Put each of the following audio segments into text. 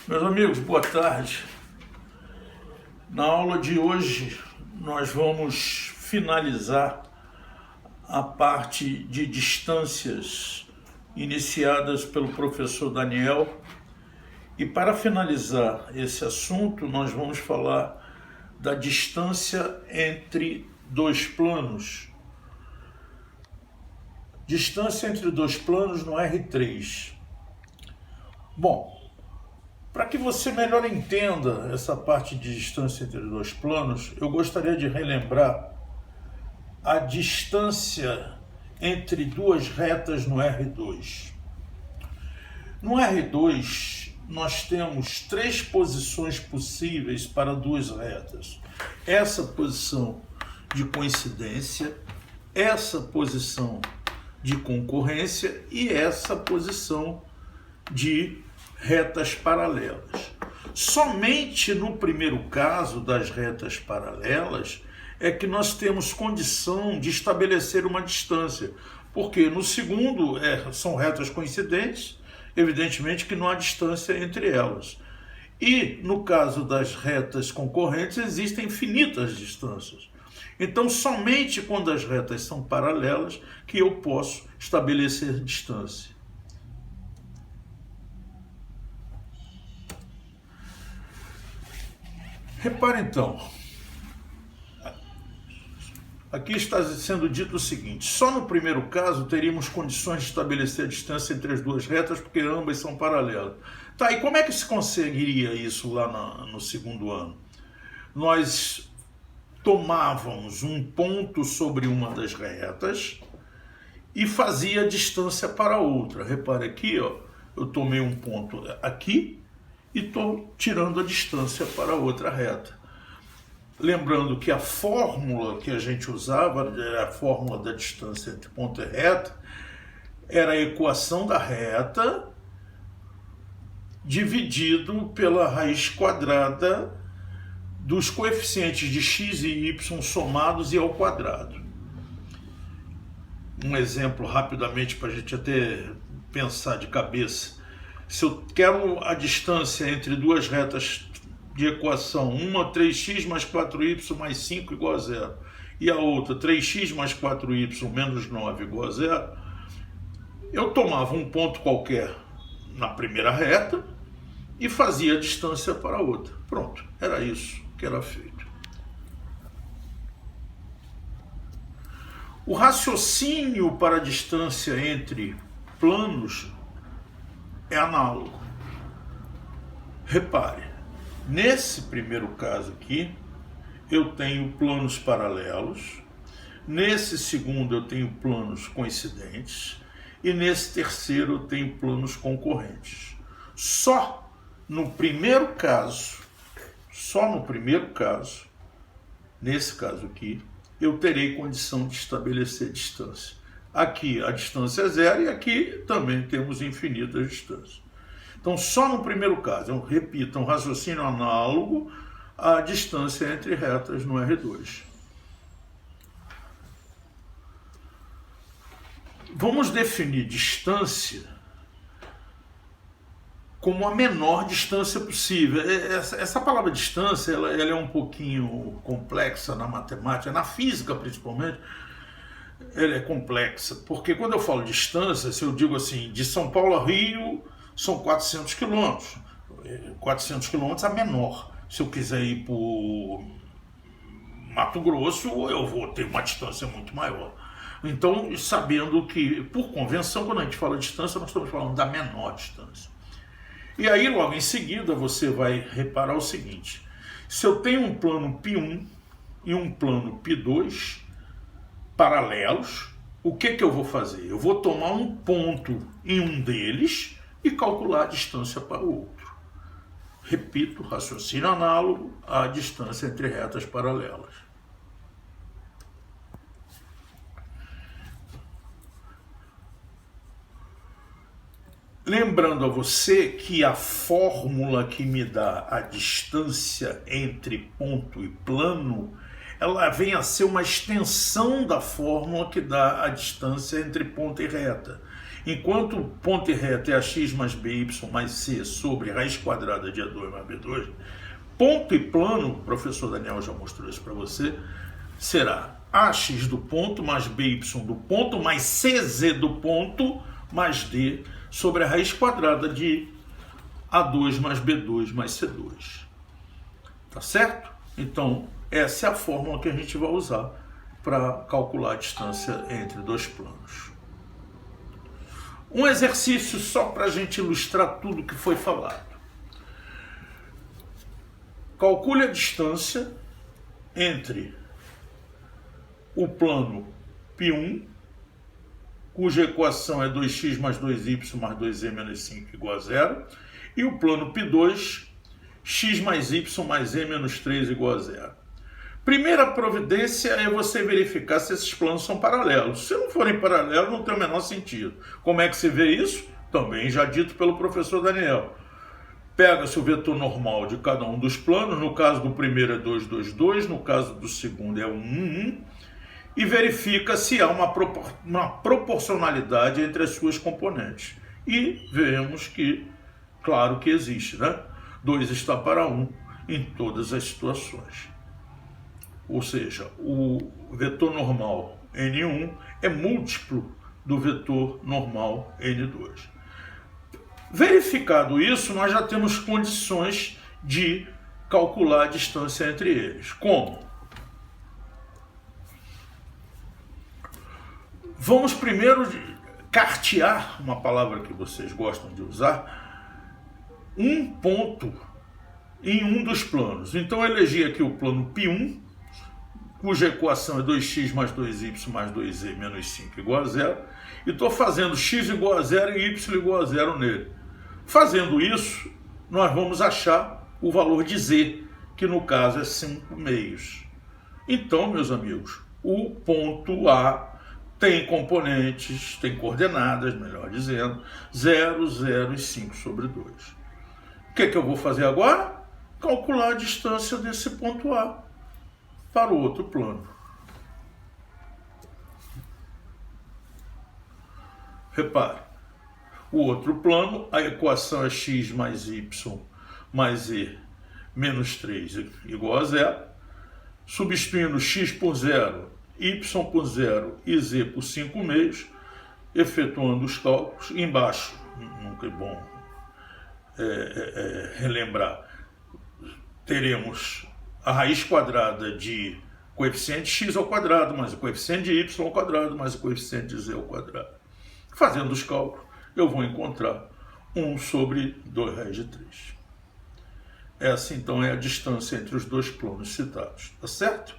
Meus amigos, boa tarde. Na aula de hoje, nós vamos finalizar a parte de distâncias iniciadas pelo professor Daniel. E para finalizar esse assunto, nós vamos falar da distância entre dois planos. Distância entre dois planos no R3. Bom, para que você melhor entenda essa parte de distância entre dois planos, eu gostaria de relembrar a distância entre duas retas no R2. No R2, nós temos três posições possíveis para duas retas. Essa posição de coincidência, essa posição de concorrência e essa posição de retas paralelas. Somente no primeiro caso das retas paralelas é que nós temos condição de estabelecer uma distância, porque no segundo são retas coincidentes, evidentemente que não há distância entre elas. E no caso das retas concorrentes existem infinitas distâncias. Então somente quando as retas são paralelas que eu posso estabelecer distância. Repare então, aqui está sendo dito o seguinte: só no primeiro caso teríamos condições de estabelecer a distância entre as duas retas, porque ambas são paralelas. Tá, e como é que se conseguiria isso lá no segundo ano? Nós tomávamos um ponto sobre uma das retas e fazia a distância para a outra. Repare aqui, ó, eu tomei um ponto aqui e estou tirando a distância para a outra reta. Lembrando que a fórmula que a gente usava, era a fórmula da distância entre ponto e reta, era a equação da reta dividido pela raiz quadrada dos coeficientes de x e y somados e ao quadrado. Um exemplo rapidamente para a gente até pensar de cabeça. Se eu quero a distância entre duas retas de equação, uma 3x mais 4y mais 5 igual a 0, e a outra 3x mais 4y menos 9 igual a 0, eu tomava um ponto qualquer na primeira reta e fazia a distância para a outra. Pronto, era isso que era feito. O raciocínio para a distância entre planos é análogo. Repare, nesse primeiro caso aqui, eu tenho planos paralelos, nesse segundo eu tenho planos coincidentes e nesse terceiro eu tenho planos concorrentes. Só no primeiro caso, nesse caso aqui, eu terei condição de estabelecer distância. Aqui a distância é zero e aqui também temos infinitas distâncias. Então, só no primeiro caso, eu repito, um raciocínio análogo à distância entre retas no R2. Vamos definir distância como a menor distância possível. Essa palavra distância ela é um pouquinho complexa na matemática, na física principalmente. Ela é complexa, porque quando eu falo distância, se eu digo assim, de São Paulo a Rio são 400 quilômetros. 400 quilômetros a menor. Se eu quiser ir para o Mato Grosso, eu vou ter uma distância muito maior. Então, sabendo que, por convenção, quando a gente fala de distância, nós estamos falando da menor distância. E aí, logo em seguida, você vai reparar o seguinte: se eu tenho um plano π1 e um plano π2, paralelos, o que eu vou fazer? Eu vou tomar um ponto em um deles e calcular a distância para o outro. Repito, raciocínio análogo à distância entre retas paralelas. Lembrando a você que a fórmula que me dá a distância entre ponto e plano, ela vem a ser uma extensão da fórmula que dá a distância entre ponto e reta. enquanto ponto e reta é ax mais by mais c sobre raiz quadrada de a2 mais b2, ponto e plano, o professor Daniel já mostrou isso para você, será ax do ponto mais by do ponto mais cz do ponto mais d sobre a raiz quadrada de a2 mais b2 mais c2. Tá certo? Então, essa é a fórmula que a gente vai usar para calcular a distância entre dois planos. Um exercício só para a gente ilustrar tudo que foi falado. Calcule a distância entre o plano π1, cuja equação é 2x mais 2y mais 2z menos 5 igual a 0, e o plano π2, x mais y mais e menos 3 igual a 0. Primeira providência é você verificar se esses planos são paralelos. Se não forem paralelos, não tem o menor sentido. Como é que se vê isso? Também já dito pelo professor Daniel. Pega-se o vetor normal de cada um dos planos, no caso do primeiro é 2, 2, 2, no caso do segundo é 1, 1, 1, e verifica se há uma proporcionalidade entre as suas componentes. E vemos que, claro que existe, né? 2 está para 1 em todas as situações. Ou seja, o vetor normal N1 é múltiplo do vetor normal N2. Verificado isso, nós já temos condições de calcular a distância entre eles. Como? Vamos primeiro cartear, uma palavra que vocês gostam de usar, um ponto em um dos planos. Então eu elegi aqui o plano π1, cuja equação é 2x mais 2y mais 2z menos 5 igual a 0, e estou fazendo x igual a 0 e y igual a 0 nele. Fazendo isso, nós vamos achar o valor de z, que no caso é 5 meios. Então, meus amigos, o ponto A tem componentes, tem coordenadas, melhor dizendo, 0, 0 e 5 sobre 2. O que eu vou fazer agora? Calcular a distância desse ponto A para o outro plano. Repare, o outro plano, a equação é x mais y mais e menos 3 igual a 0. Substituindo x por 0, y por 0 e z por 5 meios, efetuando os cálculos. Embaixo, nunca é bom relembrar, teremos a raiz quadrada de coeficiente x ao quadrado, mais o coeficiente de y ao quadrado, mais o coeficiente de z ao quadrado. Fazendo os cálculos, eu vou encontrar 1 sobre 2 raiz de 3. Essa, então, é a distância entre os dois planos citados, tá certo?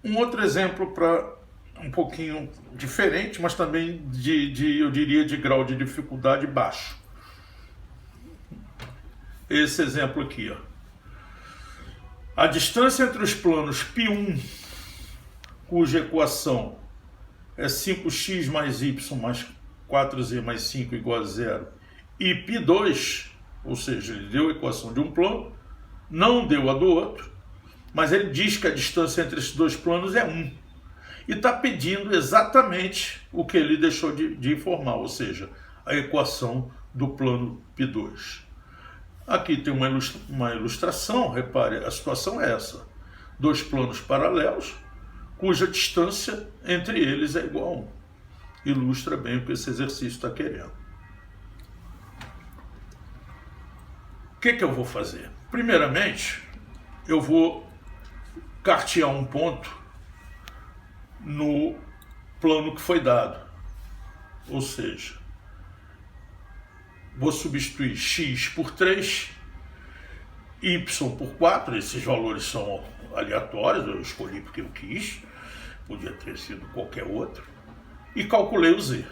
Um outro exemplo para um pouquinho diferente, mas também eu diria, de grau de dificuldade baixo. Esse exemplo aqui, ó. A distância entre os planos π1, cuja equação é 5x mais y mais 4z mais 5 igual a 0, e π2, ou seja, ele deu a equação de um plano, não deu a do outro, mas ele diz que a distância entre esses dois planos é 1. E está pedindo exatamente o que ele deixou de informar, ou seja, a equação do plano π2. Aqui tem uma ilustração, repare, a situação é essa. Dois planos paralelos, cuja distância entre eles é igual a 1. Ilustra bem o que esse exercício está querendo. O que eu vou fazer? Primeiramente, eu vou cartear um ponto no plano que foi dado. Ou seja, vou substituir x por 3, y por 4, esses valores são aleatórios, eu escolhi porque eu quis, podia ter sido qualquer outro, e calculei o z.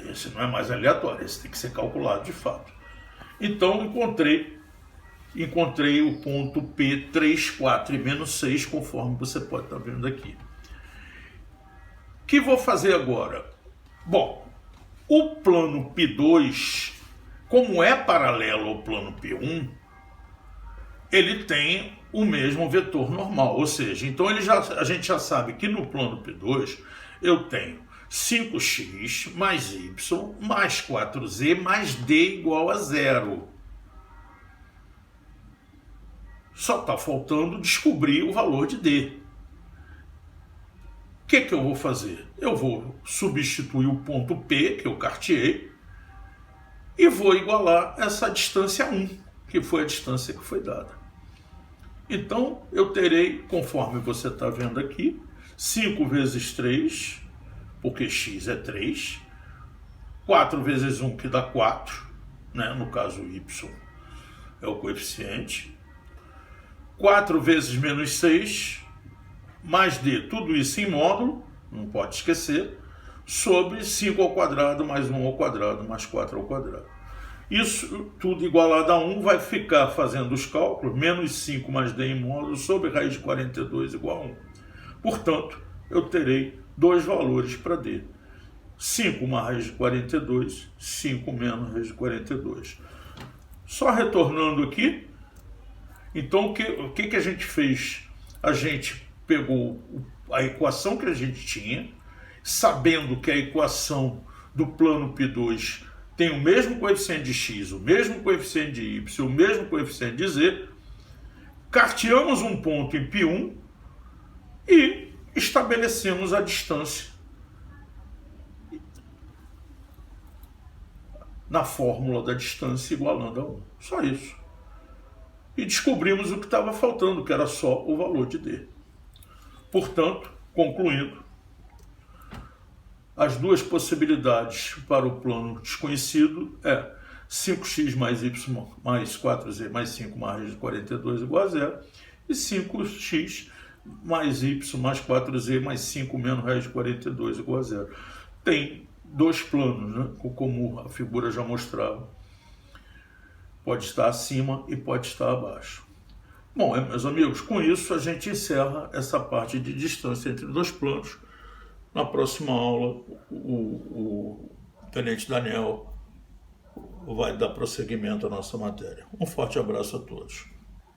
Esse não é mais aleatório, esse tem que ser calculado de fato. Então encontrei o ponto P 3, 4 e menos 6, conforme você pode estar vendo aqui. O que vou fazer agora? Bom, o plano π2, como é paralelo ao plano π1, ele tem o mesmo vetor normal, ou seja, então a gente já sabe que no plano π2 eu tenho 5x mais y mais 4z mais d igual a 0. Só está faltando descobrir o valor de d. O que eu vou fazer? Eu vou substituir o ponto P, que eu carteei, e vou igualar essa distância 1, que foi a distância que foi dada. Então, eu terei, conforme você está vendo aqui, 5 vezes 3, porque x é 3, 4 vezes 1, que dá 4, né? No caso, y é o coeficiente, 4 vezes menos 6, mais d, tudo isso em módulo, não pode esquecer, sobre 5 ao quadrado, mais 1 ao quadrado, mais 4 ao quadrado. Isso tudo igualado a 1 vai ficar fazendo os cálculos, menos 5 mais d em módulo sobre raiz de 42 igual a 1. Portanto, eu terei dois valores para d. 5 mais raiz de 42, 5 menos raiz de 42. Só retornando aqui, então o que a gente fez? A gente pegou a equação que a gente tinha, sabendo que a equação do plano π2 tem o mesmo coeficiente de x, o mesmo coeficiente de y, o mesmo coeficiente de z, carteamos um ponto em π1 e estabelecemos a distância na fórmula da distância igualando a 1. Só isso. E descobrimos o que estava faltando, que era só o valor de d. Portanto, concluindo, as duas possibilidades para o plano desconhecido é 5x mais y mais 4z mais 5 mais raiz de 42 igual a 0 e 5x mais y mais 4z mais 5 menos raiz de 42 igual a 0. Tem dois planos, né? Como a figura já mostrava. Pode estar acima e pode estar abaixo. Bom, meus amigos, com isso a gente encerra essa parte de distância entre dois planos. Na próxima aula, o Tenente Daniel vai dar prosseguimento à nossa matéria. Um forte abraço a todos.